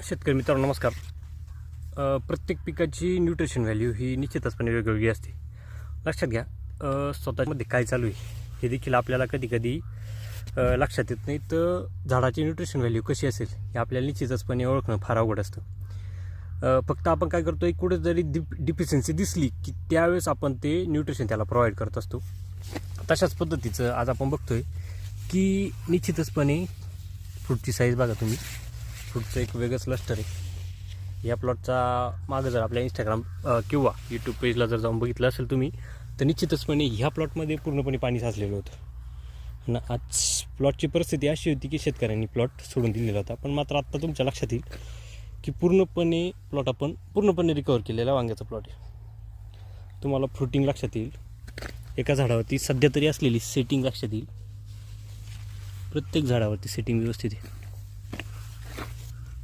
शेतकरी मित्रांनो नमस्कार. प्रत्येक पिकाची न्यूट्रिशन व्हॅल्यू ही निश्चितचपणे वेगवेगळी असते. लक्षात घ्या, स्वतःमध्ये काय चालू आहे हे देखील आपल्याला कधी कधी लक्षात येत नाही. तर झाडाची न्यूट्रिशन व्हॅल्यू कशी असेल हे आपल्याला निश्चितचपणे ओळखणं फार अवघड असतं. फक्त आपण काय करतो, कुठे जरी डिफिशियन्सी दिसली की त्यावेळेस आपण ते न्यूट्रिशन त्याला प्रोव्हाइड करत असतो. तशाच पद्धतीचं आज आपण बघतोय की निश्चितचपणे फ्रूटची साईज बघा तुम्ही. फ्रूटचं एक वेगळंच लस्टर आहे. या प्लॉटचा मागं जर आपल्या इंस्टाग्राम किंवा यूट्यूब पेजला जर जाऊन बघितलं असेल तुम्ही, तर निश्चितचपणे ह्या प्लॉटमध्ये पूर्णपणे पाणी साचलेलं होतं ना. आज प्लॉटची परिस्थिती अशी होती की शेतकऱ्यांनी प्लॉट सोडून दिलेला होता. पण मात्र आत्ता तुमच्या लक्षात येईल की पूर्णपणे प्लॉट आपण पूर्णपणे रिकवर केलेला वांग्याचा प्लॉट आहे. तुम्हाला फ्रुटिंग लक्षात येईल, एका झाडावरती सध्या तरी असलेली सेटिंग लक्षात येईल. प्रत्येक झाडावरती सेटिंग व्यवस्थित आहे.